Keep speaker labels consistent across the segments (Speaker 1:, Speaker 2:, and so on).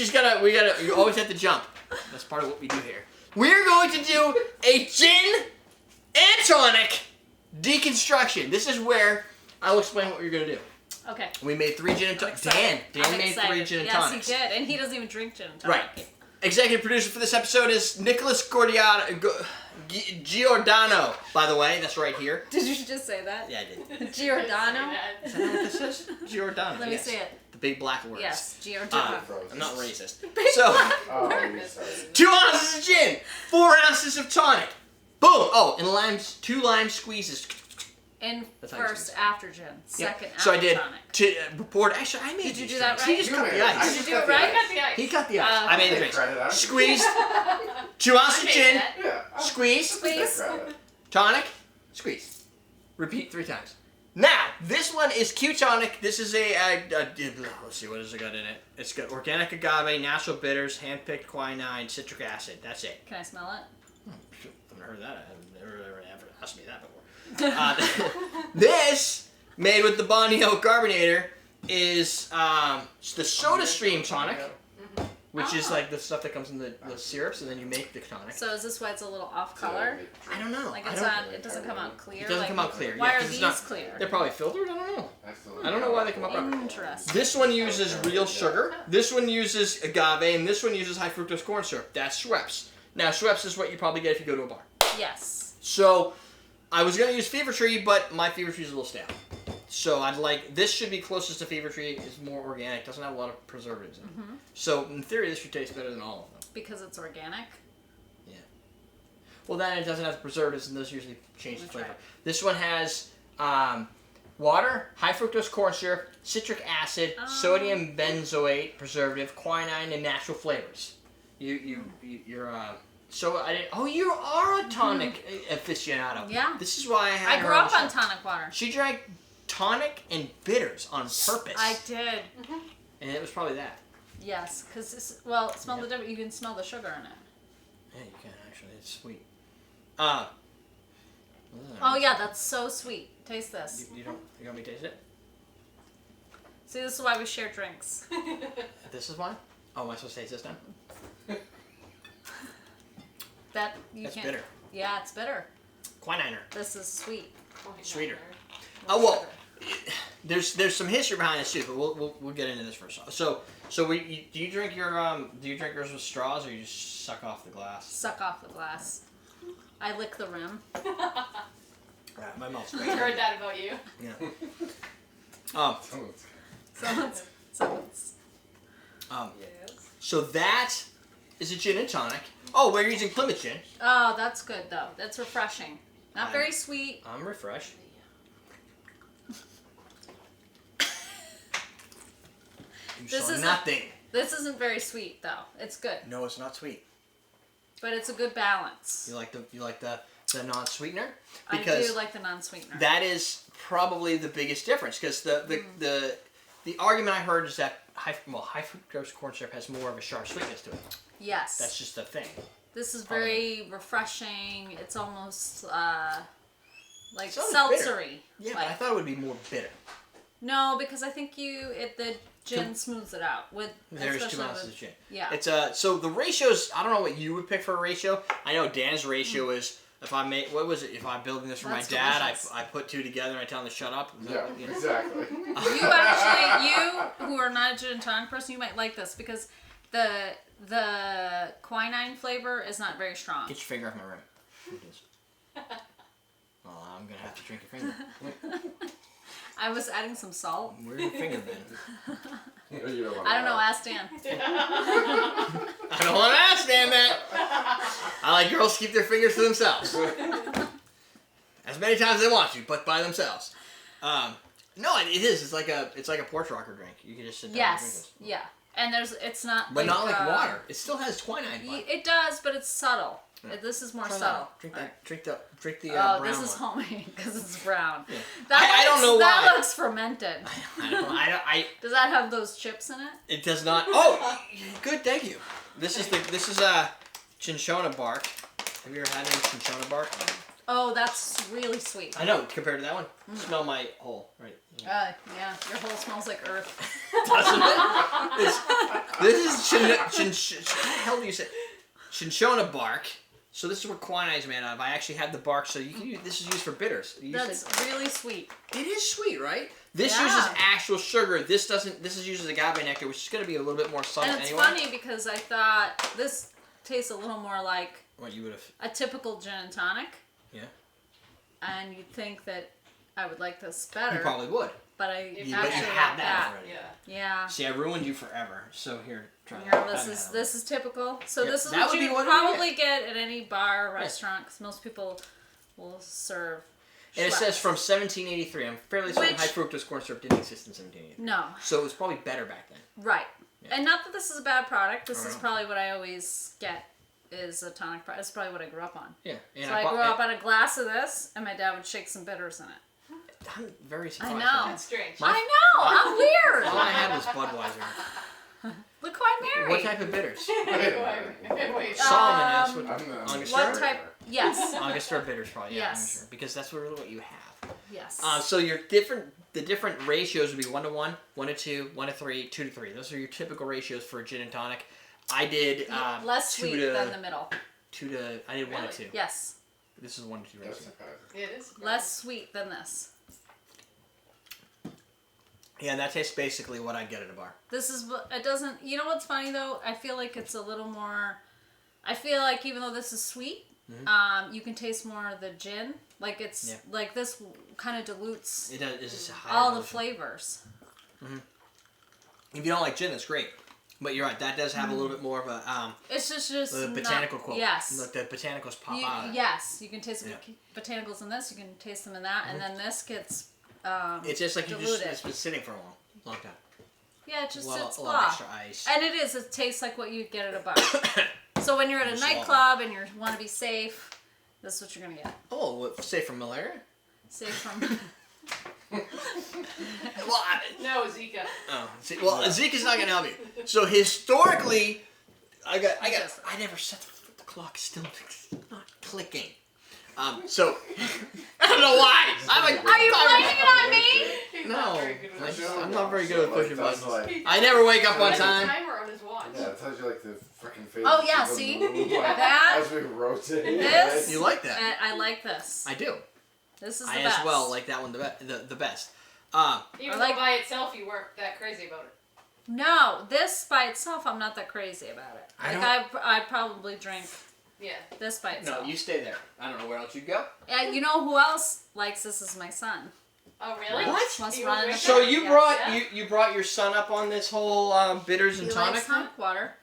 Speaker 1: You always have to jump. That's part of what we do here. We're going to do a gin and tonic deconstruction. This is where I'll explain what we're going to do.
Speaker 2: Okay.
Speaker 1: We made 3 gin and tonics. Dan made 3 gin and tonics.
Speaker 2: Yes, he did. And he doesn't even drink gin and tonic.
Speaker 1: Right. Executive producer for this episode is Nicholas Giordano, by the way. That's right here.
Speaker 2: Did you just say that?
Speaker 1: Yeah, I did.
Speaker 2: Giordano?
Speaker 1: Is that what this is? Giordano.
Speaker 2: Let me see it.
Speaker 1: The big black words.
Speaker 2: Yes, Giordano.
Speaker 1: I'm not racist. So, 2 ounces of gin, 4 ounces of tonic. Boom. Oh, and 2 lime squeezes.
Speaker 2: And first after gin, second after
Speaker 1: so I did
Speaker 2: tonic.
Speaker 1: Report. Actually, I made.
Speaker 2: Did you do that right?
Speaker 1: He just cut the ice.
Speaker 2: Did you do it right?
Speaker 1: He cut the ice. I made the drinks. Squeezed. 2 ounces of gin. Squeeze. Tonic. Squeeze. Repeat 3 times. Now, this one is Q Tonic. This is let's see, what has it got in it? It's got organic agave, natural bitters, hand-picked quinine, citric acid. That's it.
Speaker 2: Can I smell it?
Speaker 1: I've never heard that. I've never asked me that before. This, made with the Bondio carbonator, is the Soda Stream Tonic, which is like the stuff that comes in the syrups, and then you make the tonic.
Speaker 2: So is this why it's a little off color?
Speaker 1: I don't know.
Speaker 2: Like it doesn't come out clear?
Speaker 1: It doesn't come out clear.
Speaker 2: Why are these clear?
Speaker 1: They're probably filtered? I don't know. I don't know why they come out.
Speaker 2: Interesting.
Speaker 1: This one uses real sugar, this one uses agave, and this one uses high fructose corn syrup. That's Schweppes. Now, Schweppes is what you probably get if you go to a bar.
Speaker 2: Yes.
Speaker 1: So, I was going to use Fever Tree, but my Fever Tree is a little stale. So this should be closest to Fever Tree. It's more organic, doesn't have a lot of preservatives in it. So in theory, this should taste better than all of them.
Speaker 2: Because it's organic?
Speaker 1: Yeah. Well, then it doesn't have the preservatives, and those usually change the flavor. This one has water, high fructose corn syrup, citric acid, sodium benzoate preservative, quinine, and natural flavors. So I didn't. Oh, you are a tonic aficionado.
Speaker 2: Yeah.
Speaker 1: This is why I had.
Speaker 2: I grew up on tonic water.
Speaker 1: She drank tonic and bitters on purpose.
Speaker 2: I did.
Speaker 1: And it was probably that.
Speaker 2: Yes, because smell the difference. You can smell the sugar in it.
Speaker 1: Yeah, you can actually. It's sweet.
Speaker 2: Oh yeah, that's so sweet. Taste this.
Speaker 1: You want me to taste it?
Speaker 2: See, this is why we share drinks.
Speaker 1: This is why? Oh, am I supposed to taste this now?
Speaker 2: That's
Speaker 1: bitter.
Speaker 2: Yeah, it's bitter.
Speaker 1: Quininer.
Speaker 2: This is sweet.
Speaker 1: Sweeter. Oh well, there's some history behind this too, but we'll get into this first. So do you drink yours with straws, or you just suck off the glass?
Speaker 2: Suck off the glass. I lick the rim.
Speaker 1: Right, my mouth's
Speaker 3: I heard that about you.
Speaker 1: Yeah. So that is a gin and tonic. Oh, we're using Plymouth gin.
Speaker 2: Oh, that's good though. That's refreshing. Not very sweet.
Speaker 1: I'm refreshed.
Speaker 2: This is nothing. This isn't very sweet though. It's good.
Speaker 1: No, it's not sweet.
Speaker 2: But it's a good balance.
Speaker 1: You like the non-sweetener?
Speaker 2: Because I do like the non-sweetener.
Speaker 1: That is probably the biggest difference, because the argument I heard is that high fructose corn syrup has more of a sharp sweetness to it.
Speaker 2: Yes.
Speaker 1: That's just the thing.
Speaker 2: This is very refreshing. It's almost like
Speaker 1: It's
Speaker 2: seltzery.
Speaker 1: Yeah, but I thought it would be more bitter.
Speaker 2: No, because I think the gin smooths it out with.
Speaker 1: There's 2 ounces of gin.
Speaker 2: Yeah.
Speaker 1: It's so the ratios. I don't know what you would pick for a ratio. I know Dan's ratio is, if I make, what was it? If I'm building this for my dad, I put 2 together and I tell him to shut up.
Speaker 4: Yeah, exactly.
Speaker 2: You who are not a gin and tonic person, you might like this because the quinine flavor is not very strong.
Speaker 1: Get your finger off my rim. Well, I'm gonna have to drink your finger.
Speaker 2: I was adding some salt.
Speaker 1: Where's your finger then?
Speaker 2: I don't know. Ask Dan.
Speaker 1: I don't want to ask Dan that. I like girls to keep their fingers to themselves. As many times as they want to, but by themselves. No, it is. It's like a porch rocker drink. You can just sit down and drink this.
Speaker 2: Yeah. And it's not.
Speaker 1: But not like water. It still has quinine.
Speaker 2: It does, but it's subtle. Yeah. This is more subtle.
Speaker 1: Drink the
Speaker 2: brown
Speaker 1: one.
Speaker 2: This is homemade because it's brown.
Speaker 1: Yeah.
Speaker 2: I
Speaker 1: don't know why.
Speaker 2: That looks fermented.
Speaker 1: I
Speaker 2: Does that have those chips in it?
Speaker 1: It does not. Oh, good. Thank you. This is cinchona bark. Have you ever had any cinchona bark?
Speaker 2: Oh, that's really sweet.
Speaker 1: I know, compared to that one. Smell my hole, right?
Speaker 2: Yeah, your hole smells like earth.
Speaker 1: Doesn't it? This is what the hell do you say? Cinchona bark. So this is what quinine is made out of. I actually have the bark, so you can use, this is used for bitters.
Speaker 2: That's really sweet.
Speaker 1: It is sweet, right? This uses actual sugar. This doesn't. This uses agave nectar, which is going to be a little bit more subtle anyway.
Speaker 2: And it's funny because I thought this tastes a little more like
Speaker 1: what you would have.
Speaker 2: A typical gin and tonic.
Speaker 1: Yeah.
Speaker 2: And you'd think that I would like this better.
Speaker 1: You probably would.
Speaker 2: But I
Speaker 1: but you
Speaker 2: actually
Speaker 1: have
Speaker 2: like
Speaker 1: that
Speaker 2: that.
Speaker 1: already.
Speaker 2: Yeah.
Speaker 1: See, I ruined you forever. So here, try
Speaker 2: This is typical. So
Speaker 1: Yeah,
Speaker 2: this is
Speaker 1: that
Speaker 2: what
Speaker 1: would
Speaker 2: you
Speaker 1: be
Speaker 2: would
Speaker 1: what it would
Speaker 2: probably get at any bar or restaurant because most people will serve.
Speaker 1: And it says from 1783. I'm fairly certain high fructose corn syrup didn't exist in 1783.
Speaker 2: No.
Speaker 1: So it was probably better back then.
Speaker 2: Right.
Speaker 1: Yeah.
Speaker 2: And not that this is a bad product. This is probably what I always get is a tonic product. It's probably what I grew up on.
Speaker 1: Yeah. And
Speaker 2: so I grew up on a glass of this, and my dad would shake some bitters in it.
Speaker 1: I'm very surprised.
Speaker 2: I know.
Speaker 3: That's strange.
Speaker 2: I know. I'm weird.
Speaker 1: All I had was Budweiser.
Speaker 2: Look who I'm married.
Speaker 1: What type of bitters?
Speaker 3: Wait.
Speaker 1: Solomon asked what Angostura?
Speaker 2: What type? Yes.
Speaker 1: Angostura bitters probably. Yeah,
Speaker 2: Yes.
Speaker 1: I'm sure. Because that's really what you have.
Speaker 2: Yes.
Speaker 1: So the different ratios would be 1 to 1, 1 to 2, 1 to 3, 2 to 3. Those are your typical ratios for a gin and tonic. I did
Speaker 2: less sweet than the middle.
Speaker 1: I did 1 to 2.
Speaker 2: Yes.
Speaker 1: This is 1 to 2 ratio.
Speaker 3: It is.
Speaker 2: Less sweet than this.
Speaker 1: Yeah, that tastes basically what I get at a bar.
Speaker 2: This is what it doesn't. You know what's funny though? I feel like it's a little more. I feel like even though this is sweet, you can taste more of the gin. Like it's like this kind of dilutes
Speaker 1: It does. It's just
Speaker 2: all the flavors.
Speaker 1: Mm-hmm. If you don't like gin, that's great. But you're right. That does have a little bit more of a.
Speaker 2: It's just
Speaker 1: the botanical quote.
Speaker 2: Yes.
Speaker 1: Look, the botanicals pop out. Of it.
Speaker 2: Yes, you can taste the botanicals in this. You can taste them in that, and then this gets.
Speaker 1: It's just like
Speaker 2: diluted.
Speaker 1: it's been sitting for a long time.
Speaker 2: Yeah, it just sits
Speaker 1: a lot of extra ice.
Speaker 2: And it is. It tastes like what you'd get at a bar. So when you're at a nightclub and you want to be safe, this is what you're gonna get.
Speaker 1: Oh, what, safe from malaria?
Speaker 2: Safe from.
Speaker 1: Well,
Speaker 3: No, Zika.
Speaker 1: Oh, see, well, Zika's not gonna help you. So historically, I never set the clock still not clicking. So I don't know why.
Speaker 2: Are you blaming it on me?
Speaker 1: No, I'm not very good at pushing buttons. I never wake up on time.
Speaker 3: Timer on his watch.
Speaker 4: Yeah, it tells you like the freaking face.
Speaker 2: Oh yeah, see that?
Speaker 4: As we rotate.
Speaker 2: This.
Speaker 1: You like that?
Speaker 2: I like this.
Speaker 1: I do.
Speaker 2: This is the
Speaker 1: I
Speaker 2: best.
Speaker 1: as well like that one the best.
Speaker 3: Even though by itself you weren't that crazy about it.
Speaker 2: No, this by itself I'm not that crazy about it. I'd probably drink this by itself.
Speaker 1: No, you stay there. I don't know where else you'd go.
Speaker 2: And you know who else likes this is my son.
Speaker 3: Oh really?
Speaker 1: What?
Speaker 2: Must run in the
Speaker 1: So you
Speaker 2: back.
Speaker 1: you brought your son up on this whole bitters and
Speaker 2: He
Speaker 1: tonic
Speaker 2: likes
Speaker 1: thing?
Speaker 2: tonic water.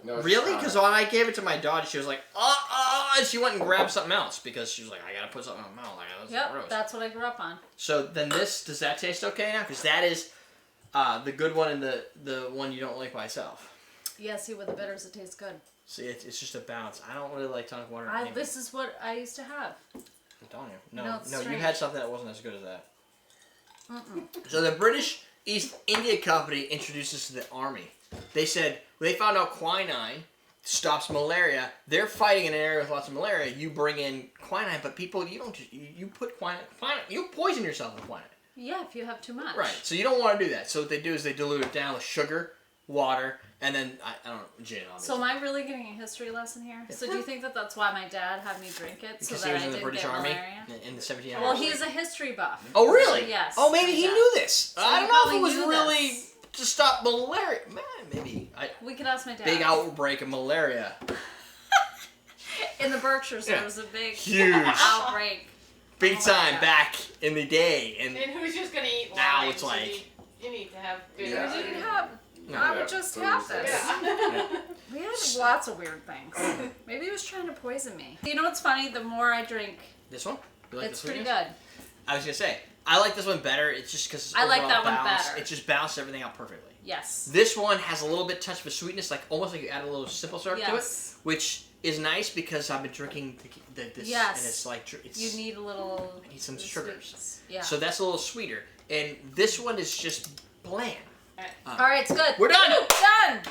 Speaker 4: No,
Speaker 1: Really? Because when I gave it to my daughter, she was like, and she went and grabbed something else because she was like, I gotta put something in my mouth. Like, that's gross.
Speaker 2: That's what I grew up on.
Speaker 1: So then does that taste okay now? Because that is the good one and the one you don't like by itself.
Speaker 2: Yeah, see with the bitters it tastes good.
Speaker 1: See, it's just a balance. I don't really like tonic water.
Speaker 2: This is what I used to have.
Speaker 1: I'm telling you.
Speaker 2: No, it's
Speaker 1: No, you
Speaker 2: strange.
Speaker 1: had something that wasn't as good as that. So the British East India Company introduced this to the army. They said they found out quinine stops malaria. They're fighting in an area with lots of malaria. You bring in quinine, but people, you put quinine, you poison yourself with quinine.
Speaker 2: Yeah, if you have too much.
Speaker 1: Right. So you don't want to do that. So what they do is they dilute it down with sugar, water, and then I don't know, gin. Obviously.
Speaker 2: So am I really getting a history lesson here? So do you think that that's why my dad had me drink it
Speaker 1: Because
Speaker 2: so
Speaker 1: he
Speaker 2: that
Speaker 1: was
Speaker 2: I
Speaker 1: in the
Speaker 2: didn't
Speaker 1: British
Speaker 2: get
Speaker 1: Army
Speaker 2: malaria?
Speaker 1: in the 1700s.
Speaker 2: Well, he's a history buff.
Speaker 1: Oh really?
Speaker 2: Yes.
Speaker 1: Oh, maybe he
Speaker 2: Yeah.
Speaker 1: knew this.
Speaker 2: So
Speaker 1: I
Speaker 2: he
Speaker 1: don't know if it
Speaker 2: probably
Speaker 1: was
Speaker 2: knew
Speaker 1: really
Speaker 2: this.
Speaker 1: to stop malaria. Man, maybe.
Speaker 2: We could ask my dad.
Speaker 1: Big outbreak of malaria.
Speaker 2: In the Berkshires, there was a big
Speaker 1: Huge.
Speaker 2: outbreak.
Speaker 1: Big
Speaker 2: Oh my
Speaker 1: time
Speaker 2: God.
Speaker 1: back in the day, and
Speaker 3: And who's just gonna eat
Speaker 1: Now
Speaker 3: limes?
Speaker 1: it's like-
Speaker 3: You need to have good
Speaker 4: Yeah.
Speaker 2: We didn't have. I would just have this.
Speaker 3: Yeah.
Speaker 2: We had lots of weird things. Maybe he was trying to poison me. You know what's funny? The more I drink,
Speaker 1: this one. You like
Speaker 2: it's
Speaker 1: this one?
Speaker 2: pretty good.
Speaker 1: I was gonna say I like this one better. It's just because
Speaker 2: I like that one
Speaker 1: balance.
Speaker 2: better.
Speaker 1: It just balanced everything out perfectly.
Speaker 2: Yes.
Speaker 1: This one has a little bit touch of a sweetness, like almost like you add a little simple syrup to it,
Speaker 2: Yes.
Speaker 1: which is nice because I've been drinking this,
Speaker 2: Yes.
Speaker 1: and it's like it's.
Speaker 2: You need a little.
Speaker 1: I need some
Speaker 2: the
Speaker 1: sugars.
Speaker 2: sweetness. Yeah.
Speaker 1: So that's a little sweeter, and this one is just bland.
Speaker 2: All right, it's good.
Speaker 1: We're done.
Speaker 2: Woo, done.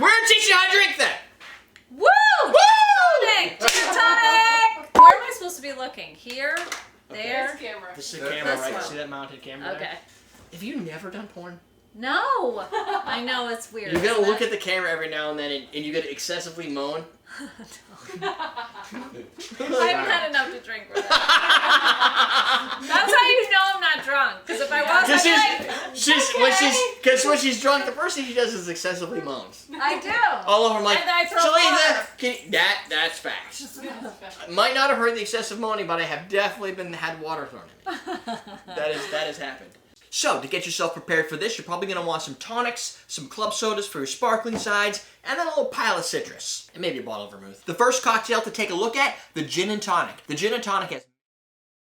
Speaker 1: We're teaching you how to drink then.
Speaker 2: Woo! Woo! Tonic! Gin Tonic! Where am I supposed to be? looking? Here,
Speaker 1: Okay.
Speaker 2: there.
Speaker 3: This camera.
Speaker 1: This is a camera,
Speaker 2: This
Speaker 1: right?
Speaker 2: one.
Speaker 1: See that mounted camera
Speaker 2: Okay.
Speaker 1: there? Have you never done porn?
Speaker 2: No! I know, it's weird.
Speaker 1: You gotta look at the camera every now and then and you gotta excessively moan.
Speaker 2: I haven't had enough to drink for that. That's how you know I'm not drunk. Because if I was,
Speaker 1: Because when she's drunk, the first thing she does is excessively moans.
Speaker 2: I do.
Speaker 1: All over, I'm like,
Speaker 2: And then I throw
Speaker 1: Shalita, that's facts. I might not have heard the excessive moaning, but I have definitely had water thrown at me. That has happened. So, to get yourself prepared for this, you're probably going to want some tonics, some club sodas for your sparkling sides, and then a little pile of citrus, and maybe a bottle of vermouth. The first cocktail to take a look at, the Gin and Tonic. The Gin and Tonic has